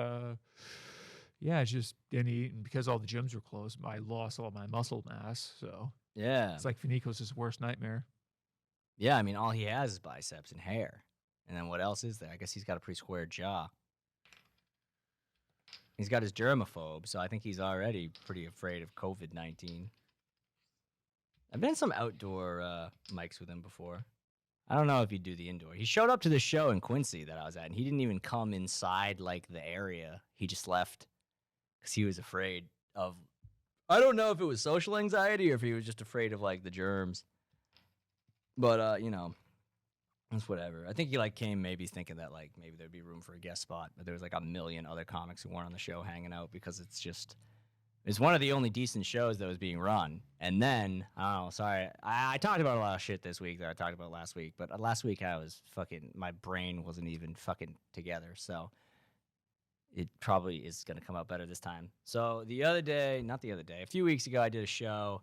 yeah, I just didn't eat. And because all the gyms were closed, I lost all my muscle mass. So Yeah. it's like Finico's worst nightmare. Yeah, I mean, all he has is biceps and hair. And then what else is there? I guess he's got a pretty square jaw. He's got his germaphobe, so I think he's already pretty afraid of COVID-19. I've been in some outdoor mics with him before. I don't know if he'd do the indoor. He showed up to the show in Quincy that I was at, and he didn't even come inside, like, the area. He just left because he was afraid of... I don't know if it was social anxiety or if he was just afraid of, like, the germs. But, you know, it's whatever. I think he, like, came maybe thinking that, like, maybe there'd be room for a guest spot. But there was, like, a million other comics who weren't on the show hanging out because it's just... It's one of the only decent shows that was being run. And then, oh, sorry, I talked about a lot of shit this week that I talked about last week. But last week I was fucking, my brain wasn't even fucking together. So it probably is going to come out better this time. So the other day, not the other day, a few weeks ago, I did a show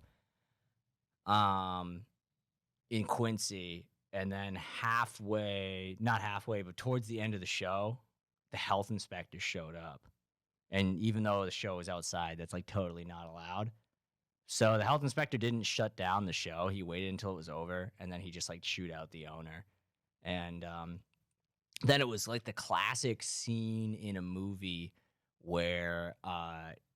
in Quincy. And then halfway, not halfway, but towards the end of the show, the health inspector showed up. And even though the show was outside, that's like totally not allowed. So the health inspector didn't shut down the show. He waited until it was over, and then he just like shoot out the owner. And then it was like the classic scene in a movie where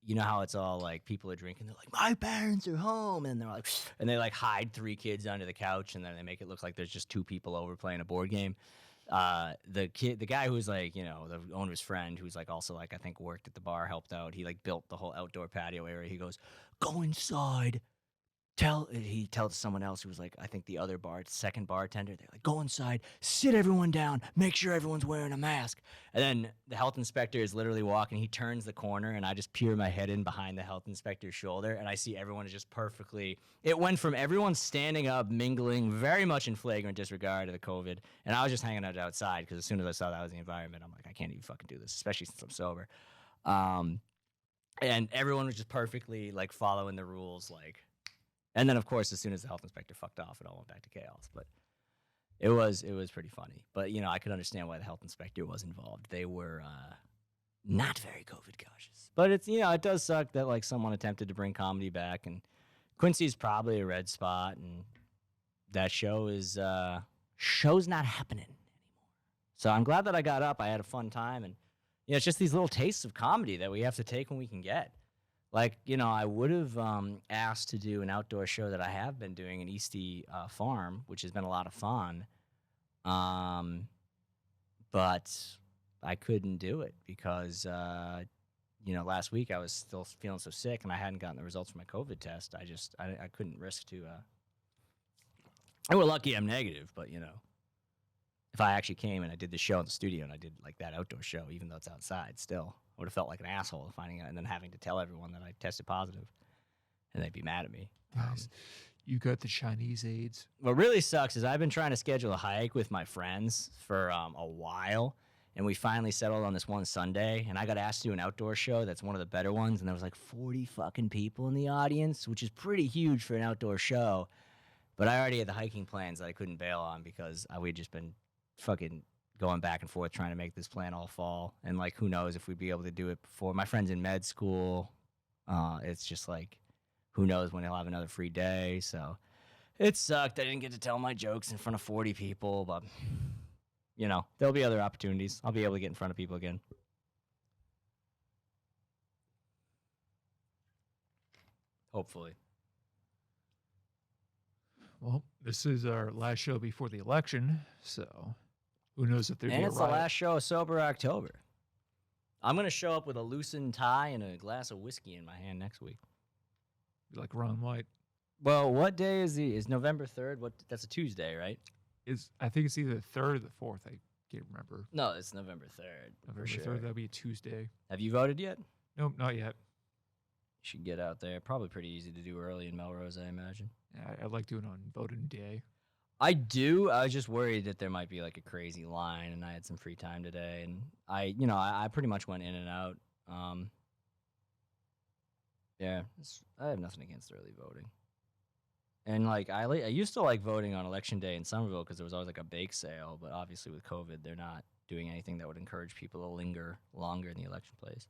you know how it's all like people are drinking, they're like, my parents are home, and they're like, and they like hide 3 kids under the couch, and then they make it look like there's just 2 people over playing a board game. The guy who's like, you know, the owner's friend, who's like also like I think worked at the bar, helped out. He like built the whole outdoor patio area. He goes, go inside. He tells someone else who was like, I think the other second bartender, they're like, go inside, sit everyone down, make sure everyone's wearing a mask. And then the health inspector is literally walking. He turns the corner, and I just peer my head in behind the health inspector's shoulder, and I see everyone is just perfectly. It went from everyone standing up, mingling, very much in flagrant disregard of the COVID, and I was just hanging out outside because as soon as I saw that was the environment, I'm like, I can't even fucking do this, especially since I'm sober. And everyone was just perfectly like following the rules, like. And then, of course, as soon as the health inspector fucked off, it all went back to chaos. But it was pretty funny. But, you know, I could understand why the health inspector was involved. They were not very COVID cautious. But it's, you know, it does suck that, like, someone attempted to bring comedy back. And Quincy's probably a red spot. And that show's not happening anymore. So I'm glad that I got up. I had a fun time. And, you know, it's just these little tastes of comedy that we have to take when we can get. Like, you know, I would have asked to do an outdoor show that I have been doing in Eastie Farm, which has been a lot of fun. But I couldn't do it because, you know, last week I was still feeling so sick and I hadn't gotten the results from my COVID test. I couldn't risk to. And we're lucky I'm negative, but, you know, if I actually came and I did the show in the studio and I did like that outdoor show, even though it's outside still. I would have felt like an asshole finding out and then having to tell everyone that I tested positive, and they'd be mad at me. Guys, you got the Chinese AIDS. What really sucks is I've been trying to schedule a hike with my friends for a while, and we finally settled on this one Sunday, and I got asked to do an outdoor show that's one of the better ones, and there was like 40 fucking people in the audience, which is pretty huge for an outdoor show, but I already had the hiking plans that I couldn't bail on because we'd just been fucking going back and forth trying to make this plan all fall. And, like, who knows if we'd be able to do it before. My friend's in med school. It's just, like, who knows when he'll have another free day. So it sucked. I didn't get to tell my jokes in front of 40 people. But, you know, there'll be other opportunities. I'll be able to get in front of people again. Hopefully. Well, this is our last show before the election, so who knows if there'll be a riot. And it's the last show of Sober October. I'm going to show up with a loosened tie and a glass of whiskey in my hand next week. Be like Ron White. Well, what day is November 3rd? That's a Tuesday, right? I think it's either the 3rd or the 4th. I can't remember. No, it's November 3rd. November for 3rd, sure. that'll be a Tuesday. Have you voted yet? Nope, not yet. You should get out there. Probably pretty easy to do early in Melrose, I imagine. Yeah, I like doing it on voting day. I do. I was just worried that there might be like a crazy line, and I had some free time today, and I pretty much went in and out. Yeah, I have nothing against early voting. And like I used to like voting on election day in Somerville because there was always like a bake sale, but obviously with COVID, they're not doing anything that would encourage people to linger longer in the election place.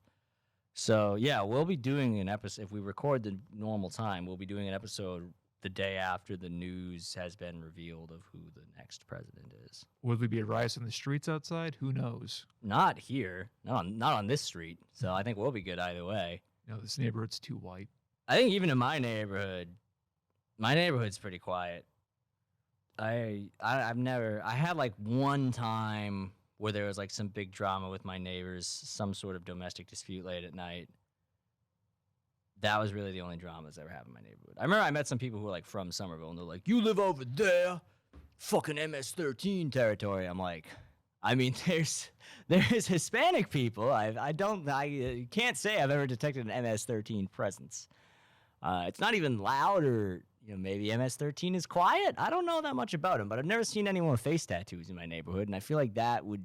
So yeah, we'll be doing an episode if we record the normal time. We'll be doing an episode the day after the news has been revealed of who the next president is. Will there be a riot in the streets outside? Who knows? Not here, not on this street. So I think we'll be good either way. No, this neighborhood's too white. I think even in my neighborhood's pretty quiet. I had like one time where there was like some big drama with my neighbors, some sort of domestic dispute late at night. That was really the only dramas I ever had in my neighborhood. I remember I met some people who were like from Somerville, and they're like, "You live over there, fucking MS-13 territory." I'm like, I mean, there's Hispanic people. I can't say I've ever detected an MS-13 presence. It's not even loud, or maybe MS-13 is quiet. I don't know that much about him, but I've never seen anyone with face tattoos in my neighborhood, and I feel like that would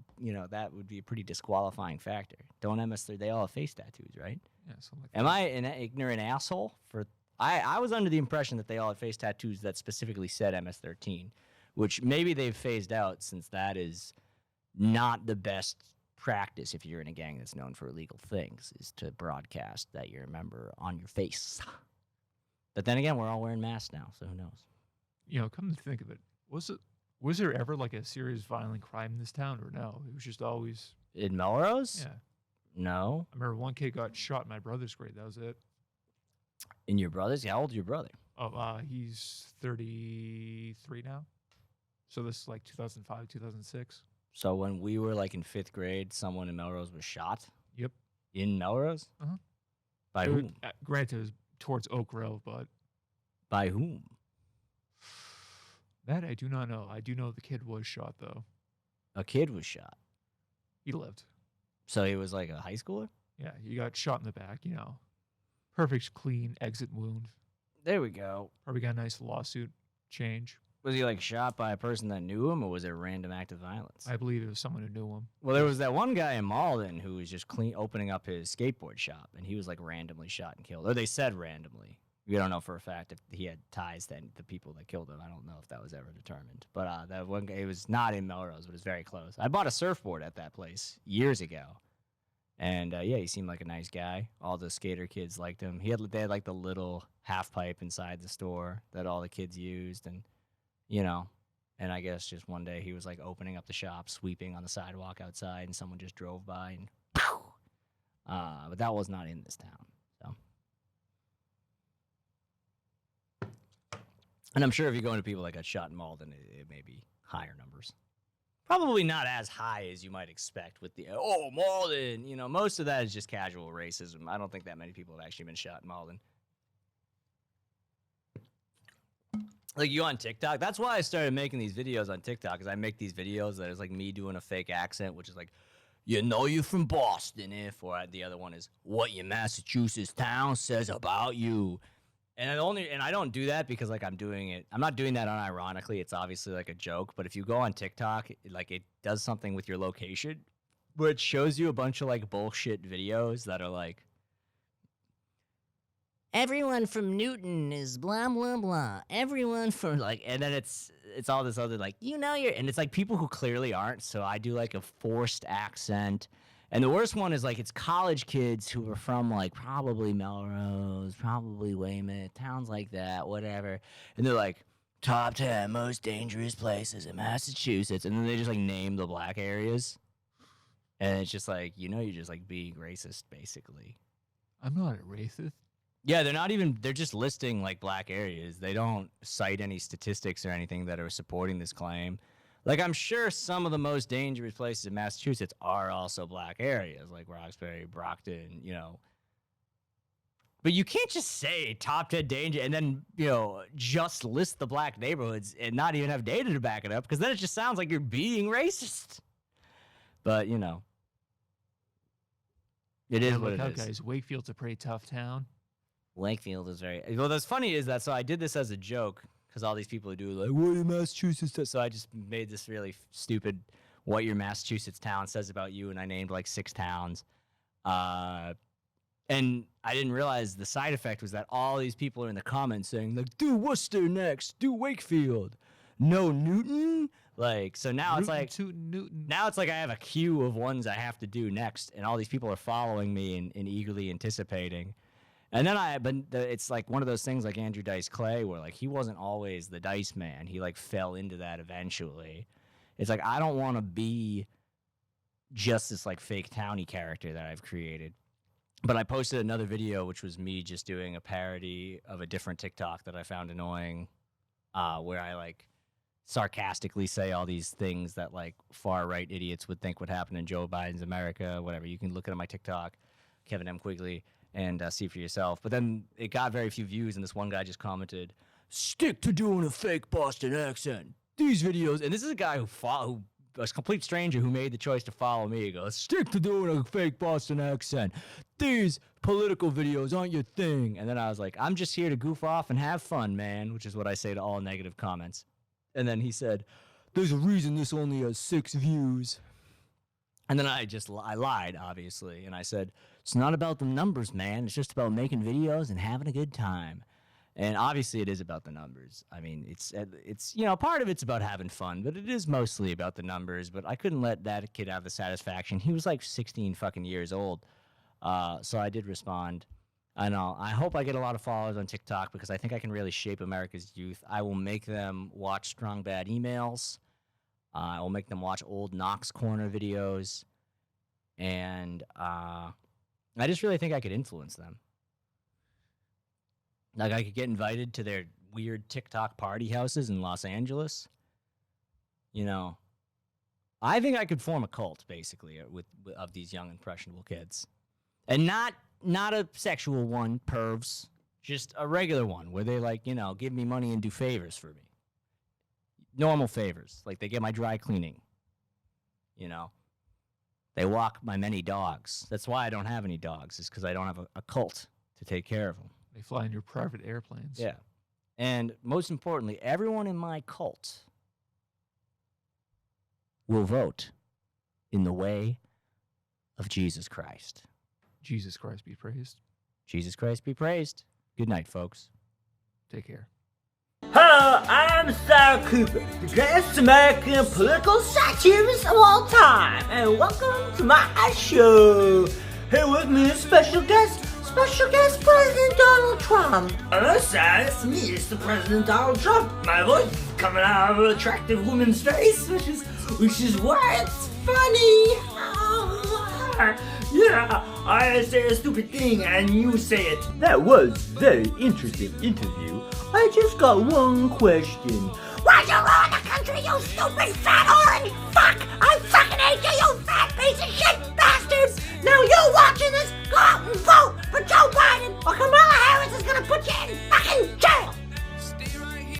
be a pretty disqualifying factor. Don't MS-13? They all have face tattoos, right? Yeah, something like Am that. I an ignorant asshole? I was under the impression that they all had face tattoos that specifically said MS-13, which maybe they've phased out since that is not the best practice if you're in a gang that's known for illegal things, is to broadcast that you're a member on your face. But then again, we're all wearing masks now, so who knows? Come to think of it, was there ever like a serious violent crime in this town, or no? It was just always. In Melrose? Yeah. No. I remember one kid got shot in my brother's grade. That was it. In your brother's? How old is your brother? Oh, he's 33 now. So this is like 2005, 2006. So when we were like in 5th grade, someone in Melrose was shot? Yep. In Melrose? Uh-huh. By whom? Granted, it was towards Oak Grove, but By whom? that I do not know. I do know the kid was shot, though. A kid was shot. He lived. So he was like a high schooler? Yeah, he got shot in the back, Perfect, clean exit wound. There we go. Probably got a nice lawsuit change. Was he like shot by a person that knew him, or was it a random act of violence? I believe it was someone who knew him. Well, there was that one guy in Malden who was just opening up his skateboard shop, and he was like randomly shot and killed. Or they said randomly. We don't know for a fact if he had ties to the people that killed him. I don't know if that was ever determined. But that one guy, it was not in Melrose, but it was very close. I bought a surfboard at that place years ago. And yeah, he seemed like a nice guy. All the skater kids liked him. They had like the little half pipe inside the store that all the kids used, and and I guess just one day he was like opening up the shop, sweeping on the sidewalk outside, and someone just drove by and but that was not in this town. So, and I'm sure if you go into people that got shot in Malden, it may be higher numbers. Probably not as high as you might expect with the, Malden. Most of that is just casual racism. I don't think that many people have actually been shot in Malden. Like you on TikTok. That's why I started making these videos on TikTok, because I make these videos that is like me doing a fake accent, which is like, you're from Boston or the other one is what your Massachusetts town says about you. And I don't do that because like I'm not doing that unironically. It's obviously like a joke, but if you go on TikTok, it does something with your location where it shows you a bunch of like bullshit videos that are like, everyone from Newton is blah blah blah. Everyone from and then it's all this other like and it's like people who clearly aren't. So I do like a forced accent. And the worst one is like it's college kids who are from like probably Melrose, probably Weymouth, towns like that, whatever. And they're like, top 10 most dangerous places in Massachusetts. And then they just like name the black areas. And it's just like, you're just like being racist, basically. I'm not a racist. Yeah, they're just listing like black areas. They don't cite any statistics or anything that are supporting this claim. Like, I'm sure some of the most dangerous places in Massachusetts are also black areas, like Roxbury, Brockton, But you can't just say top 10 danger and then, just list the black neighborhoods and not even have data to back it up, because then it just sounds like you're being racist. But, it is what it is. Guys, Wakefield's a pretty tough town. Wakefield is very... Well, what's funny is that, so I did this as a joke, because all these people who do like, what your Massachusetts... So I just made this really stupid, what your Massachusetts town says about you, and I named like 6 towns. And I didn't realize the side effect was that all these people are in the comments saying like, do Worcester next, do Wakefield, no Newton. Like, so now it's like, Newton. now it's like I have a queue of ones I have to do next, and all these people are following me and eagerly anticipating. And then it's like one of those things like Andrew Dice Clay, where like he wasn't always the dice man. He like fell into that eventually. It's like, I don't want to be just this like fake townie character that I've created. But I posted another video, which was me just doing a parody of a different TikTok that I found annoying, where I like sarcastically say all these things that like far right idiots would think would happen in Joe Biden's America, whatever. You can look at my TikTok, Kevin M. Quigley, and see for yourself. But then it got very few views, and this one guy just commented, "Stick to doing a fake Boston accent. These videos," and this is a guy who a complete stranger who made the choice to follow me goes, stick to doing a fake Boston accent. These political videos aren't your thing. And then I was like, I'm just here to goof off and have fun, man, which is what I say to all negative comments. And then he said, there's a reason this only has 6 views. And then I lied, obviously. And I said, it's not about the numbers, man. It's just about making videos and having a good time. And obviously it is about the numbers. I mean, it's part of it's about having fun, but it is mostly about the numbers. But I couldn't let that kid have the satisfaction. He was like 16 fucking years old. So I did respond. I know. I hope I get a lot of followers on TikTok because I think I can really shape America's youth. I will make them watch Strong Bad Emails. I will make them watch old Knox Corner videos. And I just really think I could influence them. Like, I could get invited to their weird TikTok party houses in Los Angeles. You know, I think I could form a cult, basically, of these young, impressionable kids. And not a sexual one, pervs. Just a regular one where they, like, give me money and do favors for me. Normal favors. Like, they get my dry cleaning. They walk my many dogs. That's why I don't have any dogs, is because I don't have a cult to take care of them. They fly in your private airplanes. Yeah. And most importantly, everyone in my cult will vote in the way of Jesus Christ. Jesus Christ be praised. Jesus Christ be praised. Good night, folks. Take care. Hello, I'm Sarah Cooper, the greatest American political satirist of all time, and welcome to my show. Here with me is special guest President Donald Trump. On the side, it's me, it's the President Donald Trump. My voice is coming out of an attractive woman's face, which is why it's funny. Yeah, I say a stupid thing and you say it. That was very interesting interview. I just got one question. Why'd you ruin the country, you stupid fat